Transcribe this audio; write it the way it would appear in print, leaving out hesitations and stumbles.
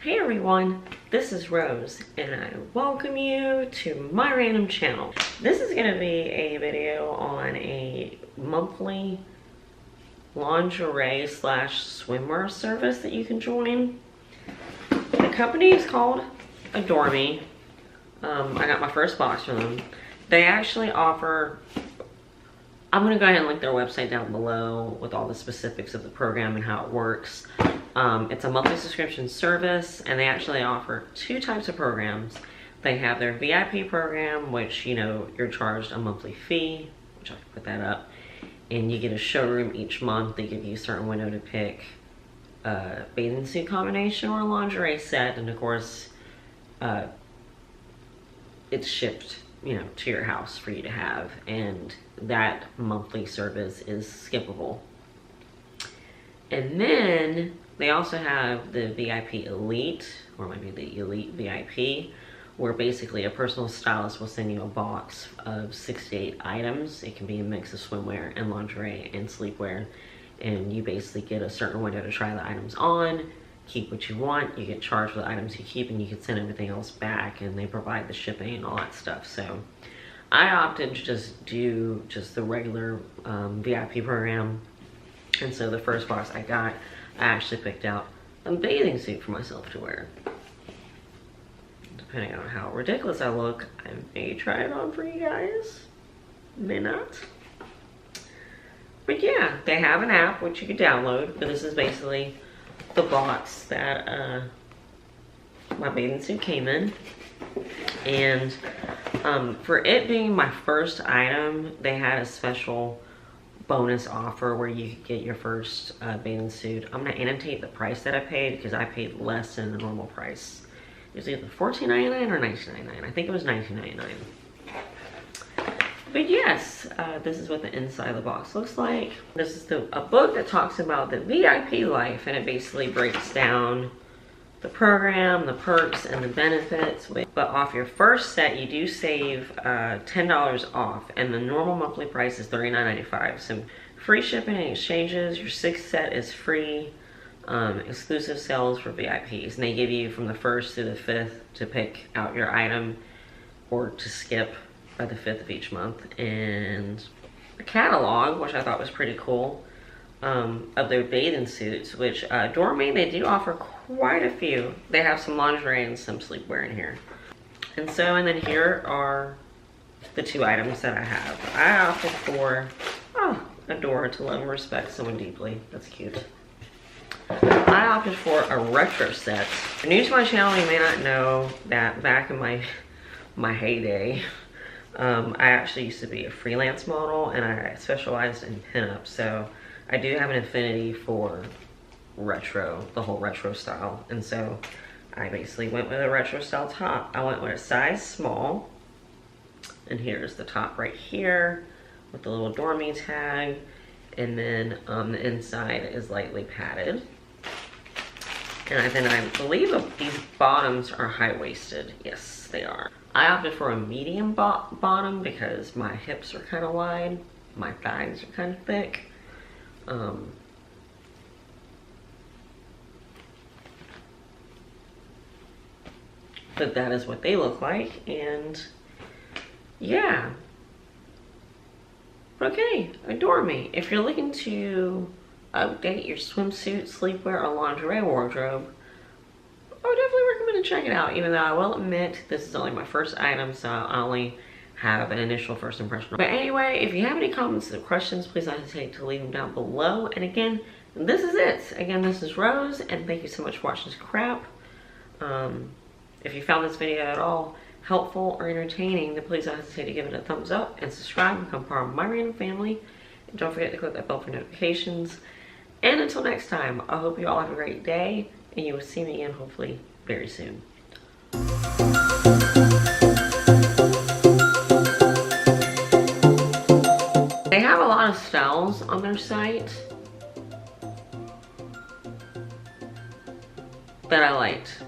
Hey everyone, this is Rose and I welcome you to my random channel. This is going to be a video on a monthly lingerie slash swimwear service that you can join. The company is called Adore Me. I got my first box from them. They actually offer, I'm going to go ahead and link their website down below with all the specifics of the program and how it works. It's a monthly subscription service, and they actually offer two types of programs. They have their VIP program, which, you know, you're charged a monthly fee, which I can put that up, and you get a showroom each month. They give you a certain window to pick a bathing suit combination or a lingerie set, and of course, it's shipped, you know, to your house for you to have, and that monthly service is skippable. And then they also have the VIP Elite, or maybe the Elite VIP, where basically a personal stylist will send you a box of 6 to 8 items. It can be a mix of swimwear and lingerie and sleepwear, and you basically get a certain window to try the items on, keep what you want, you get charged for the items you keep, and you can send everything else back, and they provide the shipping and all that stuff. So I opted to just do the regular VIP program. And so the first box I got, I actually picked out a bathing suit for myself to wear. Depending on how ridiculous I look, I may try it on for you guys, may not. But yeah, they have an app which you can download, but this is basically the box that my bathing suit came in. And for it being my first item, they had a special bonus offer where you could get your first bathing suit. I'm gonna annotate the price that I paid because I paid less than the normal price. It was either $14.99 or $19.99. I think it was $19.99. But yes, this is what the inside of the box looks like. This is a book that talks about the VIP life, and it basically breaks down the program, the perks, and the benefits. But off your first set, you do save $10 off, and the normal monthly price is $39.95. So free shipping and exchanges. Your 6th set is free. Exclusive sales for VIPs, and they give you from the 1st through the 5th to pick out your item or to skip by the 5th of each month. And a catalog, which I thought was pretty cool, of their bathing suits, which Adore Me, they do offer quite a few. They have some lingerie and some sleepwear in here. And then here are the 2 items that I have. I opted for, adore, to love and respect someone deeply. That's cute. I opted for a retro set. If you're new to my channel, you may not know that back in my heyday, I actually used to be a freelance model, and I specialized in pinup. So I do have an affinity for retro, the whole retro style. And so I basically went with a retro style top. I went with a size small. And here's the top right here with the little Adore Me tag. And then the inside is lightly padded. And then I believe these bottoms are high-waisted. Yes, they are. I opted for a medium bottom because my hips are kind of wide. My thighs are kind of thick. But that is what they look like, and yeah. Okay, Adore Me. If you're looking to update your swimsuit, sleepwear, or lingerie wardrobe, I would definitely recommend to check it out, even though I will admit this is only my first item, so I only have an initial first impression. But anyway, if you have any comments or questions, please don't hesitate to leave them down below. And again, this is it. Again, this is Rose, and thank you so much for watching this crap. If you found this video at all helpful or entertaining, then please don't hesitate to give it a thumbs up and subscribe and become part of my random family. And don't forget to click that bell for notifications. And until next time, I hope you all have a great day, and you will see me again hopefully very soon. They have a lot of styles on their site that I liked.